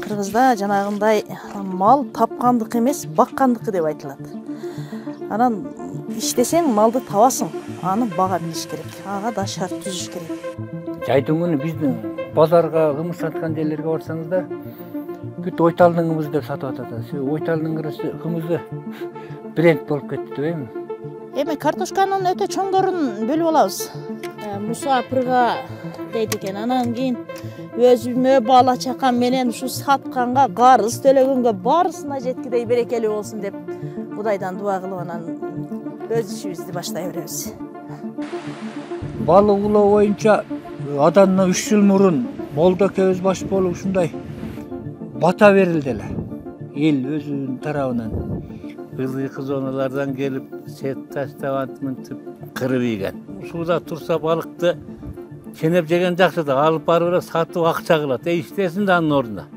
Кыргызда жанагындай мал тапкандык эмес, баккандыкы деп айтылат. Анан иштесең малды табасың, аны бага билиш керек, ага да шарт түзүш керек. Жайдын күнү биздин базарга кымыз саткан жерлерге барсаңыздар, бүт ойталдын кымызы деп сатып атат. Ойталдын кымызы бренд болуп кетти дебейми? Эми картошканын өтө чоңдорун бөлүп алабыз. Муса апырга дейт экен, анан кийин өзүмө бала чакам менен ушу сатканга, карыз төлөгөнгө барысына жеткидей берекелүү болсун деп Кудайдан дуа кылып анан өз ишибизди баштай беребиз. Балык улоо боюнча адандан 3 жыл мурун молдо экөөбүз баш болуп ушундай бата берилди эле. Эл өзүнүн тарабынан ызгы зоналардан келип сет таштап мынтип кырып ийген. Сууда турса балыкты ченеп жеген жакшы да, алып барып эле сатып акча кылат. Иштесин да анын ордуна.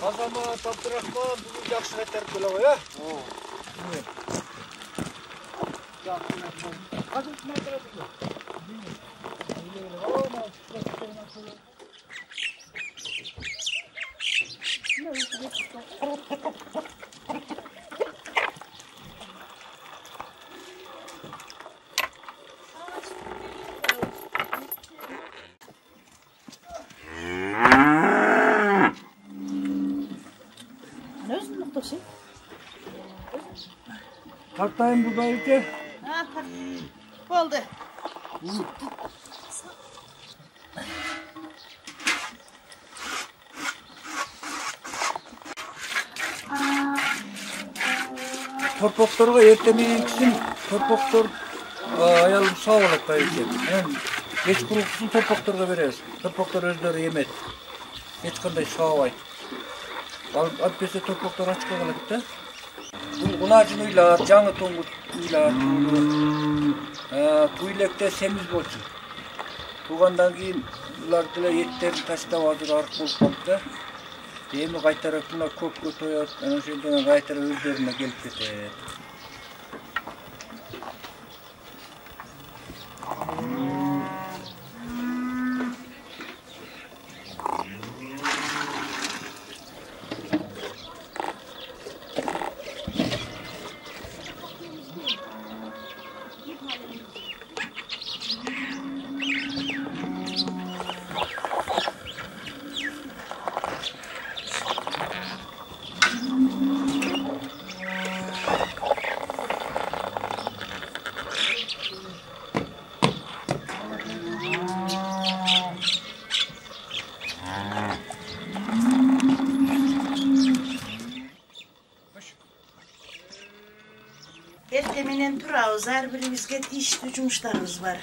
Азамат Абдурахман бүгүн жакшы кайтарып келе кой, Тартайын будай эке. Болду. Torpoktorga erте menен torpoktor аялым сау алат да экен. Эч куруксун torpokторго беребиз. Torpoktor өздөрү эмет. Эч кандай саабайт. Албетте torpoktor ачка калат да. Унажын уйлар, жаңы тоңгут уйлар. Туйлекте семиз болчу. Тугандан кийин булар деле эттерин таштап азыр арык болуп калды. Эми кайтарып мына көпкө тоёт, анан ошондон кайтарып өздөрүнө келип кетет. Эрте менен турабыз, ар бирибизге тийиштүү жумуштарыбыз бар.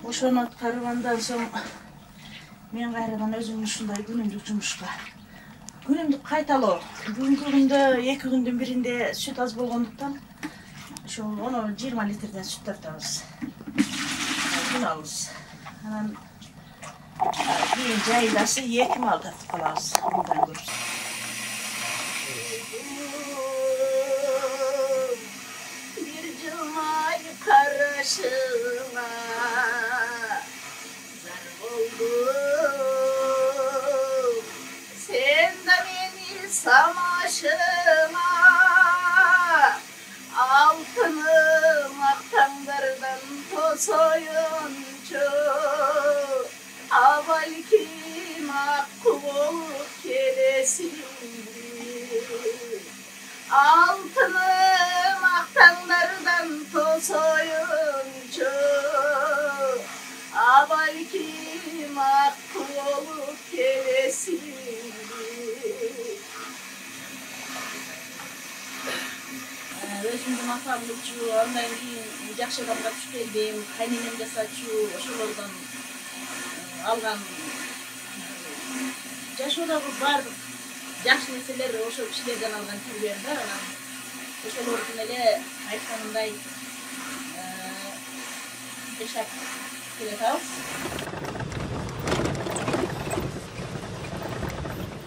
Ошону аткаргандан соң мен кайрадан өзүмдүн ушундай күнүмдүк жумушка. Күнүмдүк кайталоо. Бүгүнкү күндө 2 күндүн биринде сүт аз болгондуктан ошол 20 литрден сүт тартабыз. Күн алабыз. Анан кийин жайдасы 2 мал тартып калабыз. Мындан көрүп. Karışıma zar oldum, sen de beni samaşıma, altınım aktanlardan tosoyuncu, avalkim akku olup gelesin. Altınım aktanlardan tosoyuncu, avalkim akku olup gelesin. Özümdün atamlıkçu, ondan keyin жакшы адамга түшүп келдим, кайненем жасачу, ошолордон алган жашоодогу баардык жакшы нерселер ошол кишилерден алган тирбер да, анан ошолордун эле айтканындай жашап келатабыз.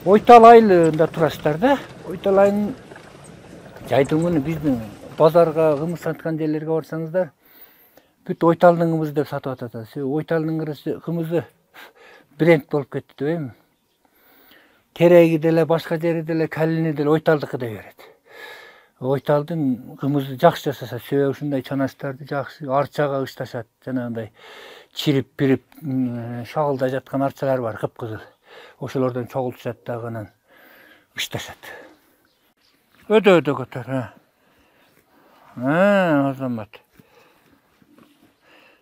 Ойтал айылында турасыздар да. Ойтал айылын Жайдың күні біздің базарға қымыз сатқан жерлерге барсаңыздар, бүт Ойталдың қымызы деп сатып атады. Ойталдың қымызы бренд болып кетті деймін. Кереги деле, башка жери деле, калини деле Ойталдыкы деп берет. Ойталдың қымызы жақсы жасаса, сөбө ушундай чанастарды жақсы арчага ышташат, жанагындай чирип-пирип шагылда жаткан арчалар бар, кыпкызыл. Ошолордон чогултушат дагы анан ышташат. Өтө көтөр. Азамат.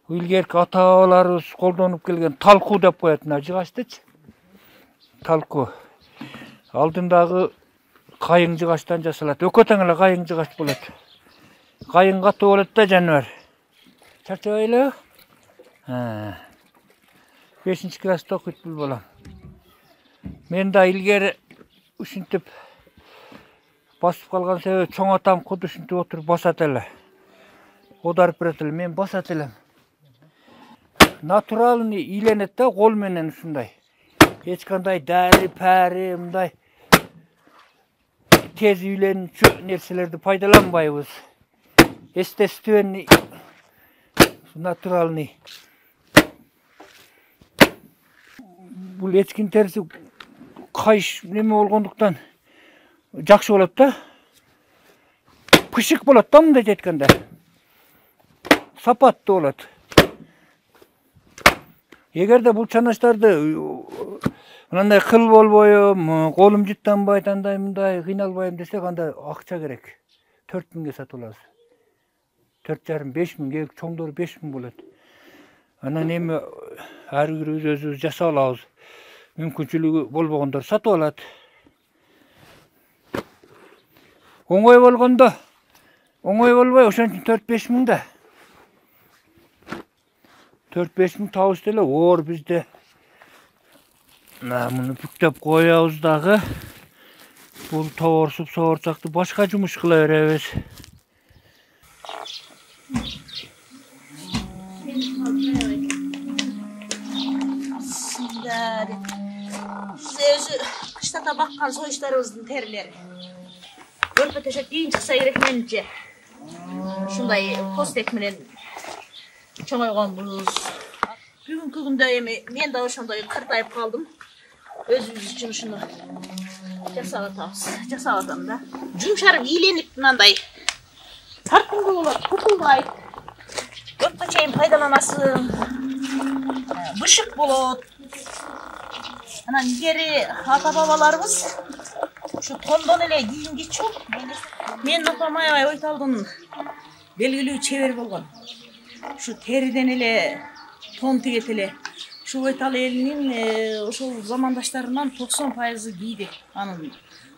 Илгерки ата-бабаларыбыз колдонуп келген талку деп коет, мына жыгачтычы. Талку. Алдындагы кайың жыгачтан жасалат. Өкөтөң эле кайың жыгач болот. Кайың катуу болот да жаныбар. Чарчабайлы? 5 класста окуйт бул балам. Мен да илгери ушинтип басып калган себеби чоң атам куд ушинтип отуруп басат эле. Одарып берет эле, мен басат элем. Натуралный ийленет да кол менен ушундай. Эч кандай дәри-пәри мындай тез үйленүүчү нерселерди пайдаланбайбыз. Естественный, натуральный. Бул эчкин териси кайш неме болгондуктан жакшы болот да. Пышык болот да мындай жеткенде. Сапаттуу болот. Эгерде бул чанаштарды мындай кыл болбойм, колум жыттанбайт, андай мындай кыйналбайм десек, анда акча керек. 4000ге сатып алабыз. 4,5-5000, кээ чоңдору 5000 болот. Анан эми ар бирибиз өзүбүз жасап алабыз. Мүмкүнчүлүгү болбогондор сатып алат. Оңой болгондо, оңой болбой, ошон үчүн 4-5 миң да. 4-5 миң табыс деле оор бизде. Муну бүктөп коябыз дагы. Бул тоорсуп соорчакты башка жумуш кыла беребиз. Өзү кыштата баккан союштарыбыздын терилери. Көрпө төшөп кийин чыкса керек менимче. Ушундай постек менен чоңойгонбуз. Бүгүнкү күндө эми мен да ошондой кыртайып калдым. Өзүбүз үчүн ушуну жасап атабыз. Жасап атам да. Жумшарып ийленип мындай тартымдуу болот, кутулбайт. Көпкө чейин пайдаланасың. Бышык болот. Анан илгери ата-бабаларыбыз ушу тондон эле кийим кичүү. Менин апам аябай Ойталдын белгилүү чебер болгон. Ушу териден эле тон тигет эле. Ушу Ойтал элинин ошол замандаштарынан 90% кийди. Анын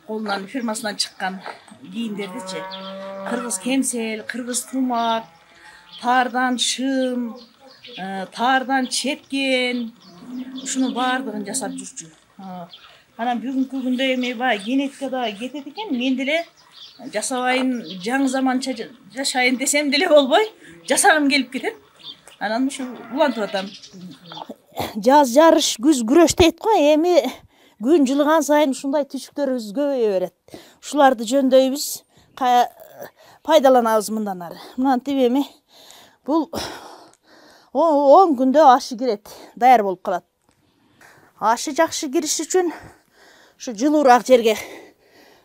колунан фирмасынан чыккан кийимдердичи. Кыргыз кемсел, кыргыз тумак, таардан шым, таардан чепкен, ушуну баардыгын жасап жүрчү. Анан бүгүнкү күндө эми бай генетикада кетет экен, мен деле жасабайын, жаңы заманча жашайын десем деле болбой, жасагым келип кетет. Анан ушу улантып атам. Жаз жарыш, күз күрөш дейт го, эми күн жылыган сайын ушундай түшүктөрүбүз көбөйө берет. Ушуларды жөндөйбүз, пайдаланабыз мындан ары. Мынантип эми бул 10 күндө ашы кирет, даяр болуп калат. Ашы жакшы кириш үчүн ушу жылуураак жерге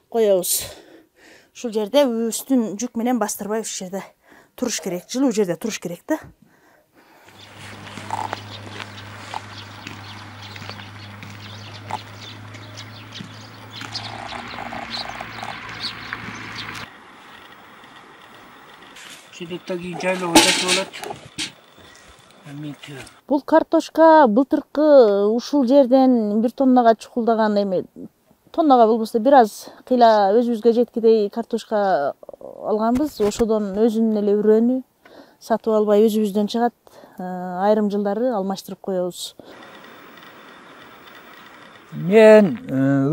коебуз. Ушул жерде үстүн жүк менен бастырбай ушул жерде туруш керек, жылуу жерде туруш керек да. Şiddetle giyinceyle olacak. Бул картошка былтыркы ушул жерден 1 тоннага чукулдаган эми тоннага болбосо бир аз кыйла өзүбүзгө жеткидей картошка алганбыз. Ошодон өзүнүн эле үрөнү сатып албай өзүбүздөн чыгат. Айрым жылдары алмаштырып коебуз. Мен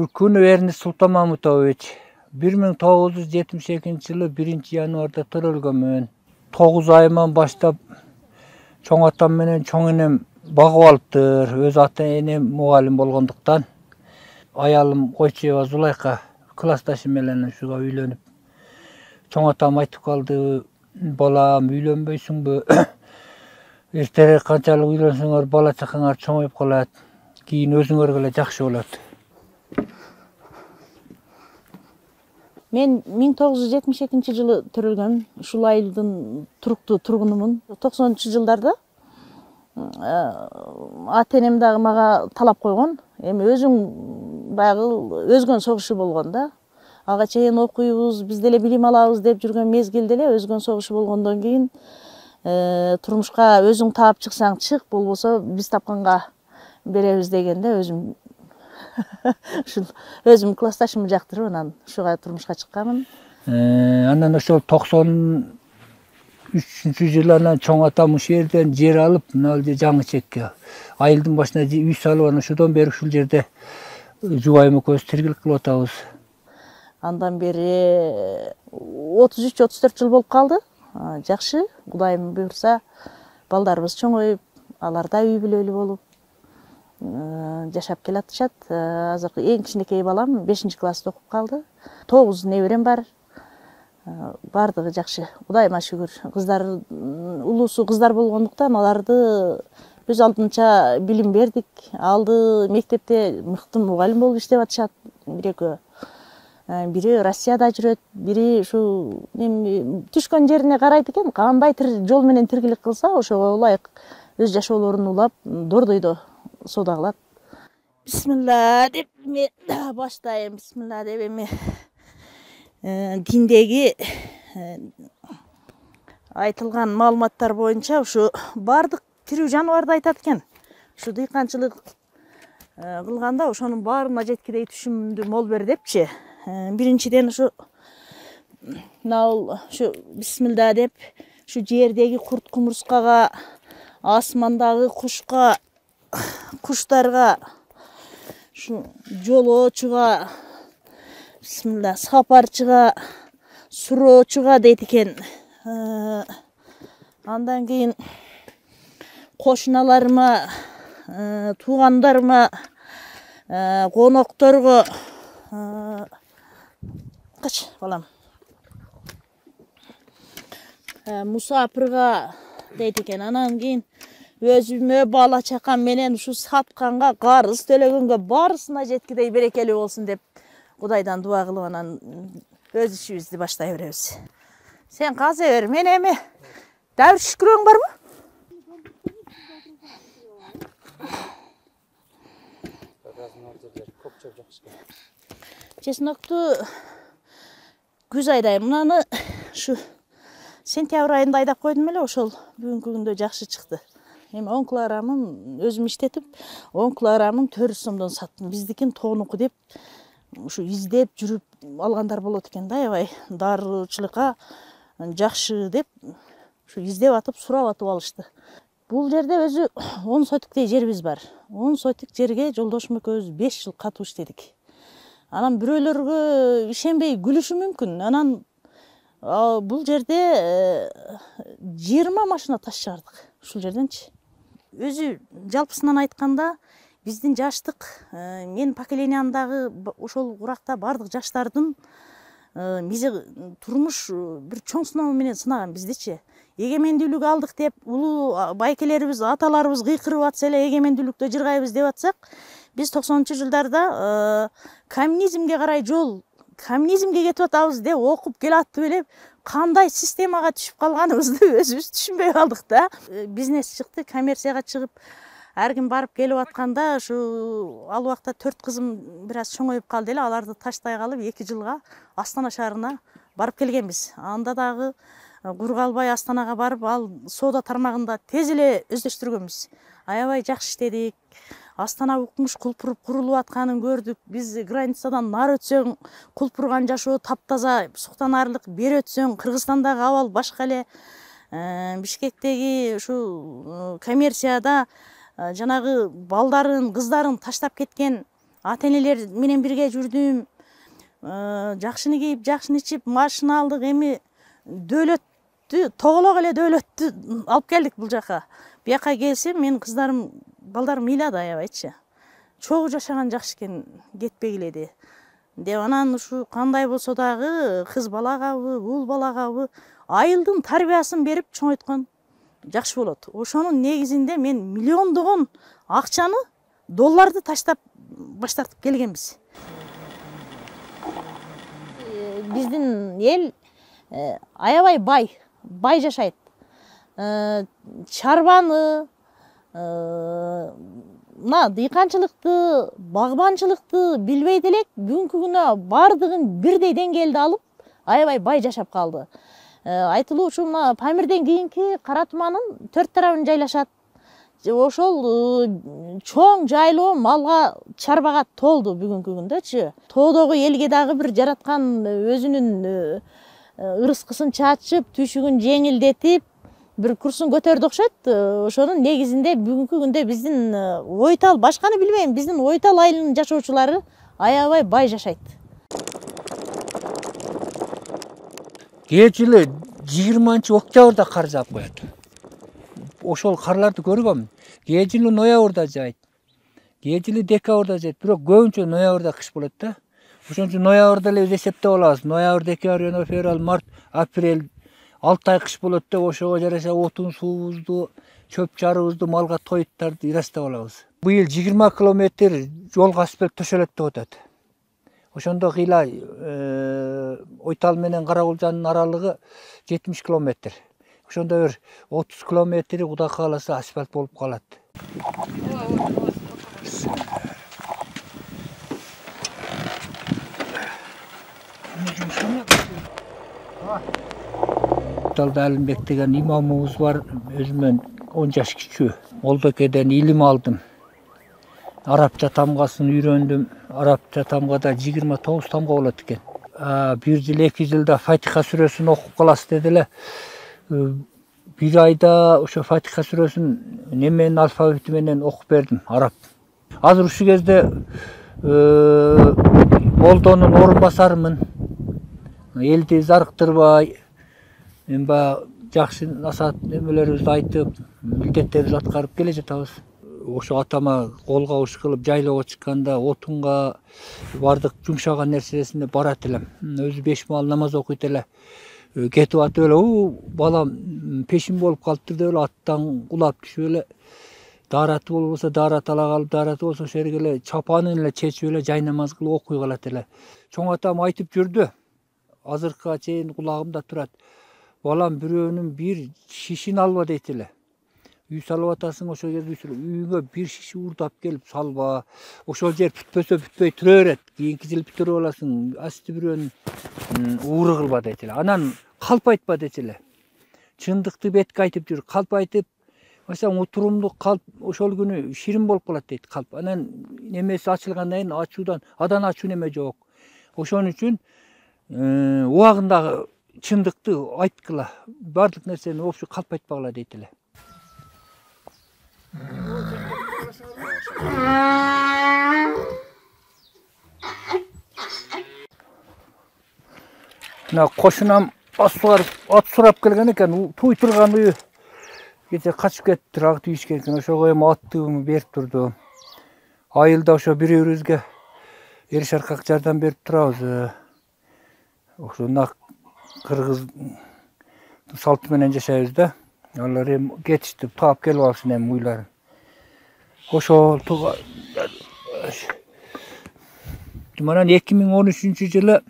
Үркүнов Эрнис Султанмамутович 1972-жылы 1-январда төрөлгөнмүн. 9 айыман баштап чоң атам менен чоң энем багып алыптыр. Өз ата энем мугалим болгондуктан аялым Койчуева Зулайка классташым менен ушуга үйлөнүп чоң атам айтып калды, балам үйлөнбөйсүңбү? Эртерээк канчалык үйлөнсөңөр бала чакаңар чоңоюп калат. Кийин өзүңөргө эле жакшы болот. Мен 1972 жылы төрөлгөн, ушул айылдын туруктуу тургунумун. 90-жылдарда ата-энем дагы мага талап койгон. Эми өзүң баягы өзгөн согушу болгон да. Ага чейин окуйбуз, биз деле билим алабыз деп жүргөн мезгилде эле өзгөн согушу болгондон кийин турмушка өзүң таап чыксаң чык, болбосо биз тапканга беребиз дегенде өзүм ушул өзүм классташымды жактырып анан ушуга турмушка чыкканмын. Анан ошол 93-жылы анан чоң атам ушул жерден жер алып, мына жаңы чекке айылдын башына үй салып, анан ошодон бери ушул жерде жубайым экөөбүз тиргилик кылып атабыз. Андан бери 33-34 жыл болуп калды. Жакшы, Кудайым буйрса, балдарыбыз чоңоюп, алар да үй бүлөлүү болуп жашап келатышат. Азыркы эң кичинекей балам 5-класста окуп калды. 9 неберем бар. Бардыгы жакшы. Кудайыма шүгүр. Кыздар улуусу кыздар болгондуктан аларды өз алдынча билим бердик. Алды мектепте мыкты мугалим болуп иштеп атышат бир-экөө. Бири Россияда жүрөт, бири ушу түшкөн жерине карайт экен. Кандай жол менен тиргилик кылса, ошого ылайык өз жашоолорун улап, дордойдо соода кылат. Бисмилла деп мен баштайм. Бисмилла деп эми диндеги айтылган маалыматтар боюнча ушу бардык тирүү жаныбарды айтат экен. Ушу дыйканчылык кылганда ошонун баарына жеткидей түшүмдү мол бер депчи. Биринчиден ушу бисмилла деп ушу жердеги курт кумурскага, асмандагы кушка, куштарга, ушу жолоочуга, бисмилла, сапарчыга, суроочуга дейт экен. Андан кийин кошуналарыма, туугандарыма, конокторго, кач балам, мусапырга дейт экен. Анан кийин өзүмө, бала чакам менен ушу сатканга, карыз төлөгөнгө баарысына жеткидей берекелүү болсун деп Кудайдан дуа кылып анан өз ишибизди баштай беребиз. Сен каза бер, мен эми дәвір шүкүрөң барбы? Чеснокту күз айдайм. Мынаны ушу сентябрь айында айдап койдум эле, ошол бүгүнкү күндө жакшы чыкты. Эми 10 килограммын өзүм иштетип, 10 килограммын 400 сомдон саттым. Биздикин тоонуку деп ушу издеп жүрүп алгандар болот экен да, аябай дарычылыкка жакшы деп ушу издеп атып, сурап атып алышты. Бул жерде өзү 10 сотиктей жерибиз бар. 10 сотик жерге жолдошум экөөбүз 5 жыл катуу иштедик. Анан бирөөлөргө ишенбей күлүшү мүмкүн. Анан бул жерде 20 машина таш чыгардык ушул жерденчи. Өзү жалпысынан айтканда биздин жаштык, мен поколениямдагы ошол уракта бардык жаштардын бизи турмуш бир чоң сыноо менен сынаган биздичи. Эгемендүүлүк алдык деп улуу байкелерибиз, аталарыбыз кыйкырып атса эле эгемендүүлүктө жыргайбыз деп атсак, биз 90-жылдарда коммунизмге карай жол, коммунизмге кетип атабыз деп окуп келатып эле кандай системага түшүп калганыбызды өзүбүз түшүнбөй калдык да. Бизнес чыкты, коммерцияга чыгып, ар ким барып келип атканда, ушу ал убакта 4 кызым бир аз чоңоюп калды эле, аларды таштай калып 2 жылга Астана шаарына барып келгенбиз. Анда дагы кур калбай Астанага барып, ал соода тармагында тез эле өздөштүргөнбүз. Аябай жакшы иштедик. Астана укмуш кулпуруп курулуп атканын көрдүк. Биз границадан нары өтсөң, кулпурган жашоо таптаза, суктанарлык, бери өтсөң Кыргызстандагы абал башка эле. Бишкектеги ушу коммерцияда жанагы балдарын, кыздарын таштап кеткен ата-энелер менен бирге жүрдүм. Жакшыны кийип, жакшыны ичип, машина алдык. Эми дөөлөттү, тоголок эле дөөлөттү алып келдик бул жака. Бияка келсем, мен балдарым ыйлады аябайчы. Чогуу жашаган жакшы экен, кетпегиле де. деп анан ушу кандай болсо дагы кыз балагабы, уул балагабы айылдын тарбиясын берип чоңойткон жакшы болот. Ошонун негизинде мен миллиондогон акчаны, долларды таштап баш тартып келгенбиз. Биздин эл аябай бай жашайт. Чарбаны, дыйканчылыкты, багбанчылыкты билбейт элек, бүгүнкү күнү бардыгын бирдей деңгээлде алып, аябай бай жашап калды. Айтылуучу мына Памирден кийинки Кара Туманын 4 тарабын жайлашат. Ошол чоң жайлоо малга, чарбага толду бүгүнкү күндөчү. Тоодогу элге дагы бир жараткан өзүнүн ырыскысын чачып, түйшүгүн жеңилдетип, бир курсун көтөрдү окшойт. Ошонун негизинде бүгүнкү күндө биздин Ойтал, башканы билбейм, биздин Ойтал айылынын жашоочулары аябай бай жашайт. Кээ жылы 20-октябрда кар жаап коет. Ошол карларды көргөм. Кээ жылы ноябрда жаайт. Кээ жылы декабрда жаайт. Бирок көбүнчө ноябрда кыш болот да. Ошон үчүн ноябрда эле эсептеп алабыз. Ноябрь, декабрь, январь, февраль, март, апрель 6 ай кыш болот деп ошого жараша отун суубузду, чөп чарыбызды, малга тоюттарды ырастап алабыз. Быйыл 20 километр жолго асфальт төшөлөт деп атат. Ошондо кыйла Ойтал менен Карагулжанын аралыгы 70 километр. Ошондо бир 30 километри Кудай кааласа асфальт болуп калат. Ойталда Алимбек деген имамыбыз бар, өзүмөн 10 жаш кичүү. Молдокеден илим алдым. Арапча тамгасын үйрөндүм. Арапча тамгада 29 тамга болот экен. 1 жыл 2 жылда Фатиха сүрөсүн окуп каласыз деди эле. 1 айда ошо Фатиха сүрөсүн неменин алфавити менен окуп бердим, арап. Азыр ушу кезде Молдонун орун басарымын. Элди зарыктырбай, мен жакшы насаат немелерибизди айтып, милдеттерибизди аткарып келе жатабыз. Ошо атама кол кабыш кылып жайлоого чыкканда отунга бардык жумшаган нерсесине барат элем. Өзү 5 мал намаз окуйт эле. Кетип атып эле, балам пешим болуп калыптыр деп эле аттан кулап түшүп эле, даараты болбосо даарат ала калып, даараты болсо ошол жерге эле чапанын эле чечип эле жай намаз кылып окуй калат эле. Чоң атам айтып жүрдү. Азыркыга чейин кулагымда турат. Балам, бирөөнүн бир шишин алба дейт эле. Үй салып атасың, ошол жерде үйүңө бир шиши урдап келип салба. Ошол жер бүтпөсө бүтпөй тура берет. Кийинки жыл бүтүрүп аласың. Асты бирөөнүн ууру кылба дейт эле. Анан калп айтпа дейт эле. Чындыкты бетке айтып жүр. Калп айтып, масаң утурумдук калп ошол күнү ширин болуп калат дейт калп. Анан немеси ачылгандан кийин ачуудан адан ачуу неме жок. Ошон үчүн убагындагы чындыкты айткыла. Бардык нерсени вообще калп айтпагыла дейт эле. Мына кошунам ат сурап келген экен, туй турган үйү кече качып кетиптир, ак тийишкен экен. Ошого эми аттыгымды берип турду. Айылда ошо бири-бирибизге эр-шаркак жардам берип турабыз. Ошо кыргыз салты менен жашайбыз да. Алар эми кетишти, таап келип алышын эми уйларын. Ошол манан 2013-жылы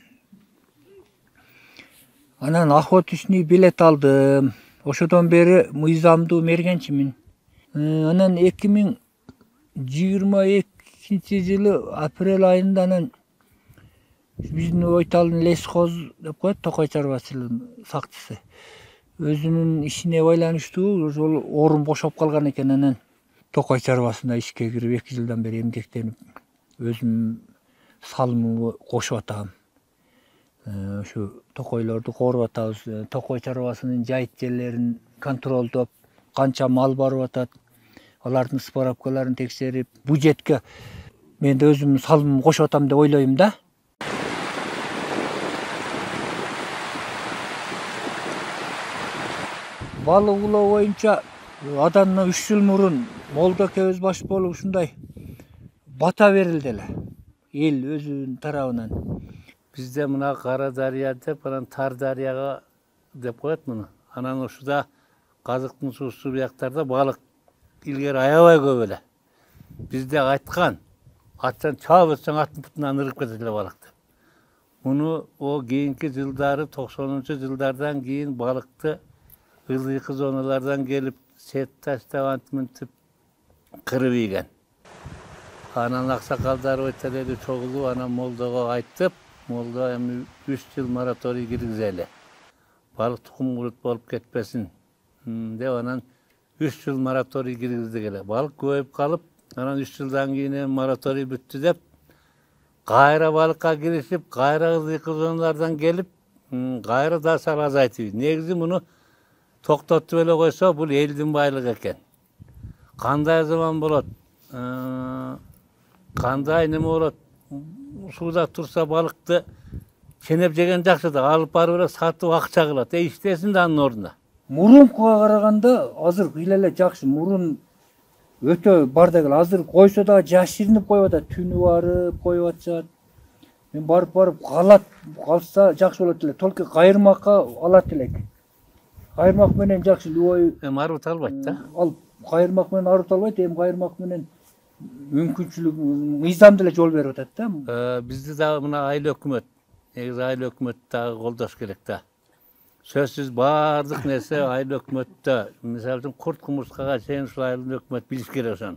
анан охотничий билет алдым. Ошодон бери мыйзамдуу мергенчимин. Анан 2022-жылы апрель айында анан биздин Ойталдын лесхоз деп коет, токой чарбачылыгынын сакчысы. Өзүнүн ишине байланыштуу ошол орун бошоп калган экен. Анан токой чарбасына ишке кирип 2 жылдан бери эмгектенип өзүм салымымды кошуп атам. Ошо токойлорду кооруп атабыз. Токой чарбасынын жайыт жерлерин контролдоп, канча мал барып атат, алардын справкаларын текшерип, бюджетке мен да өзүмдүн салымымды кошуп атам деп ойлойм да. Балык улоо боюнча адан 3 жыл мурун Молдокебиз баш болуп ушундай бата берилди эле эл өзүнүн тарабынан. Bizde buna Kara Darya dep, anan Tar Daryaga dep koyat bunu. Anan uşuda Kazıktın susu buyaktarda balık ilgeri ayabay көп ele. Bizde aytkan, atsan çağ etsen atın putundan ırıp ketediler balıktı. Bunu o keyinki yıldары 90-cı yıllardan keyin balıktı ılıyıkı zonalardan gelip set taştavan mintip kırıp yiyen. Anan aksakalдар öteleri çoğulu anan Moldo'ga aytıp, Moldo 3 yıl moratoriy girgizeli. Balık tukum kurut bolup ketpesin. De anan 3 yıl moratoriy girgizdi gele. Balık koyup kalıp, anan 3 yıldan keyin moratoriy bitti dep, gayra balıkka girişip, gayra ılıyıkı zonalardan gelip, gayra da sal azaytı. Negizim bunu toktottu öyle koysa, bu eldin baylık eken. Kanday zaman bolat, kanday neme bolat, suda tursa balıktı, çenep jegen jakşı da alıp barıp satıp akça kılat. İştesin de anın orunda. Murunkuga karaganda azыр kıyla эле жакшы. Murun ötө бар дегеле. Азыр койсо да жашырынып коюп атат, түнү барып коюп атышат. Мен барып калат, калса жакшы болот эле. Только кайырмакка алат элек. Кайырмак менен жакшы любой Arut albayt da. ал кайырмак менен арыта албайт. Эми кайырмак менен мүмкүнчүлүк мыйзам деле жол берип атат да. Bizde de buna aile hükümet. Eğer aile hükümet daha koldaş gerek de. Sözsüz bardık nese aile hükümette. Misal için kurt kumurskaga şeyin şu aile hükümet biliş gerek sana.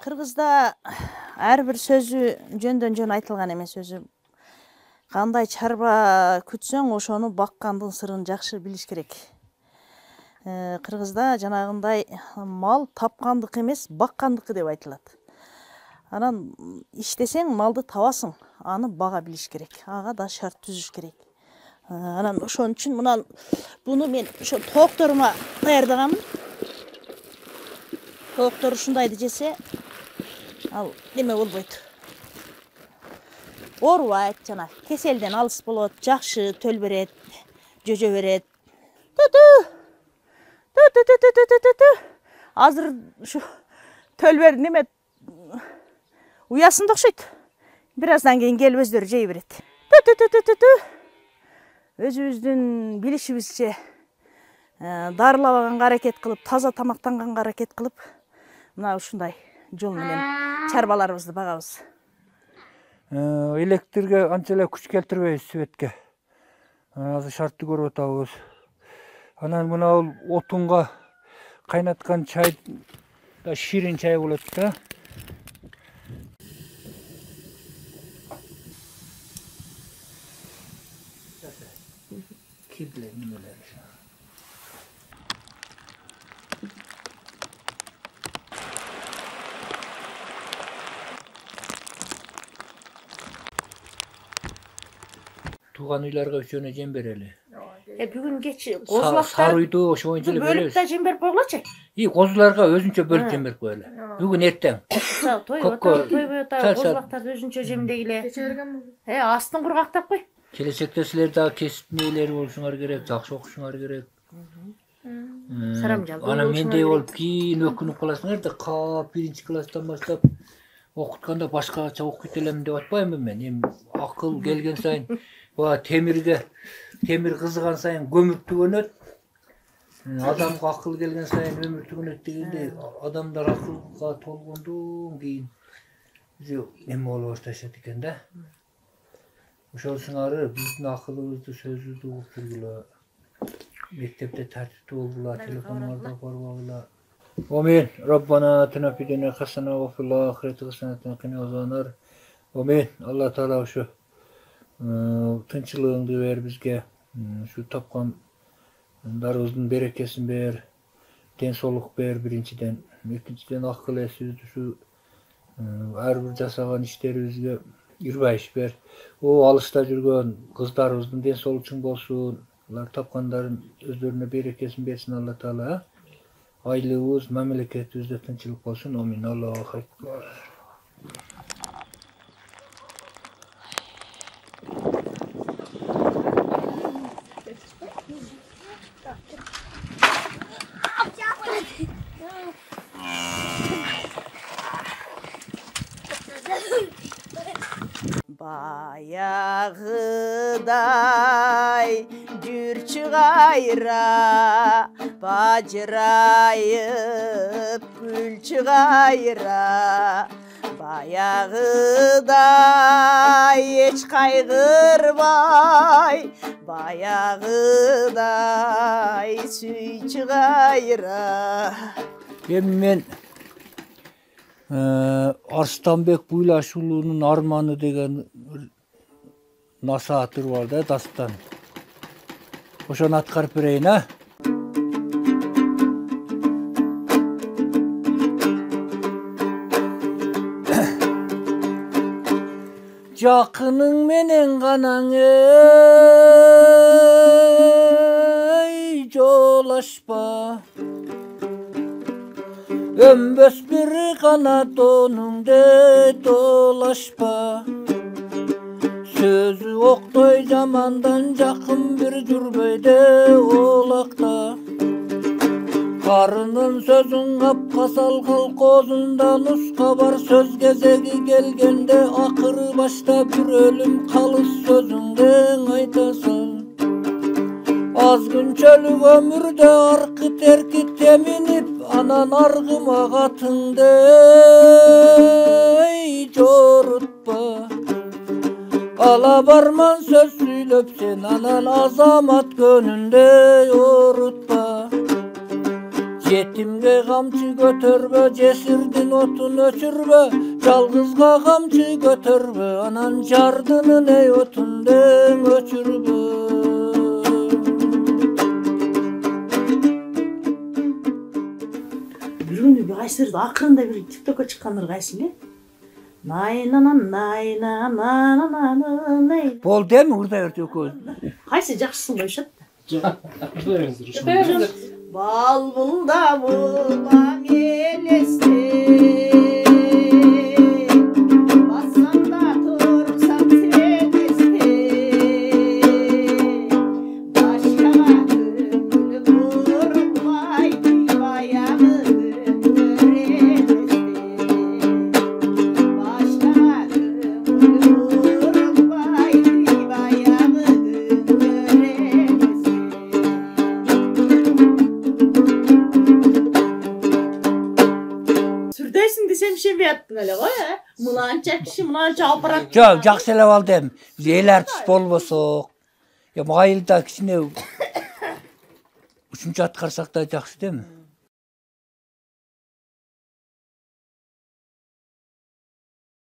Кыргызда ар бир сөзү жөндөн жөн айтылган эмес өзү. Кандай чарба күтсөң, ошону баккандын сырын жакшы билиш керек. Кыргызда жанагындай мал тапкандык эмес, баккандыкы деп айтылат. Анан иштесең малды табасың, аны бага билиш керек. Ага да шарт түзүш керек. Анан ошон үчүн буну мен ошо тоокторума даярдаганмын. Тооктор ушундайды жесе, ал неме болбойт. Оорубайт, жана кеселден алыс болот, жакшы төл берет, жөжө берет. Азыр ушу төл бер неме уясында окшойт. Бир аздан кийин келип өздөрү жей берет. Өзүбүздүн билишибизче дарылабаганга аракет кылып, таза тамактанганга аракет кылып, мына ушундай жол менен чарбаларыбызды багабыз. Электрге анча эле күч келтирбейбиз светке. Азыр шартты көрүп атабыз. Анан мына отунга кайнаткан чай да ширин чай болот да. Кидлер немелер. Туган уйларга үчөөнө жем берели. Бүгүн кеч козулактар Сары үйдү ошо эле бөлүп да жем берип койгулачы. Козуларга өзүнчө бөлүп жем берип коелу. Бүгүн эртең. Тойбой ата козулактарды өзүнчө жемдегиле. Астын кургактап кой. Келечекте силер дагы кесип ээлери болушуңар керек, жакшы окушуңар керек. Сарамжал. Анан мендей болуп кийин өкүнүп каласыңар да, биринчи класстан баштап окутканда башкача окуйт элем деп атпаймынбы мен. Эми акыл келген сайын, темир кызыган сайын көмүртү өнөт. Адамга акыл келген сайын өмүртү өнөт дегенде, адамдар акылга толгондон кийин эме боло башташат экен да. Ошол сыңары биздин акылыбызды, сөзүбүздү угуп жүргүлө. Мектепте тартиптүү болгула, телефондордо корбогула. Амин. Раббана атина фид дунья хасана ва фил ахирати хасанатан ва қина азабаннар. Амин. Алла Таала ушу тынчылыгыңды бер бизге. Ушу тапкандарыбыздын берекесин бер. Ден соолук бер биринчиден. Экинчиден акыл эсибизди ушу ар бир жасаган иштерибизге үрбайыш бер. Алышта жүргөн кыздарыбыздын ден соолугу үчүн болсун. Алар тапкандарын өздөрүнө берекесин берсин Алла Таала. Aylığımız, memleketimizde tınçılık olsun. Amin. Allahu Ekber. Bayağıday gürçü gayra, bacırayıp gülçü gayra. Bayağıday hiç kaygırmay, bayağıday süyçü gayra. Men Arslanbek Buylaşulu'nun Armanı degen nasatır var da dastan. Oşonu atkarıp bereyin ha. Jakının menen kanan ey jolaşpa. Ömbös bir kanat onunde dolaşpa. Sözü oktoy zamandan jakın bir cürbeyde olakta. Karının sözün kapkasal kolkozunda nuska var. Söz gezegi gelgende akırı başta bir ölüm kalır sözünden aytasal. Az gün çölü ömürde arkı terki teminip anan argıma katında ey jorutpa. Ala barman söz söylöp sen anan azamat gönünde yorutpa. Yetimge kamçı götürbe, cesirdin otun öçürbe. Жалғызға kamçı götürbe, anan jardının ey otundan öçürbe. Бүгүнкү кайсырды акырында бир TikTok'ка чыккандар кайсы эле? Nay. Bol değil mi burada örtüyor? Кайсы жакшысын коюшат да. Öperiz. Bal bunda bulam eleste. Bassam da tursam seneste. Başka gönlü vurmay bayağını göreleste. Başka gönlü vurmay bayağını göreleste. Сүрдесің десем шебияттың әлі ғой, мұнанша кіші, мұнанша аппарат. Жоқ, жақсылап алдым. Біз ел артист болбосок. Майылда кичине үчүнчү аткарсак да жакшы дейм.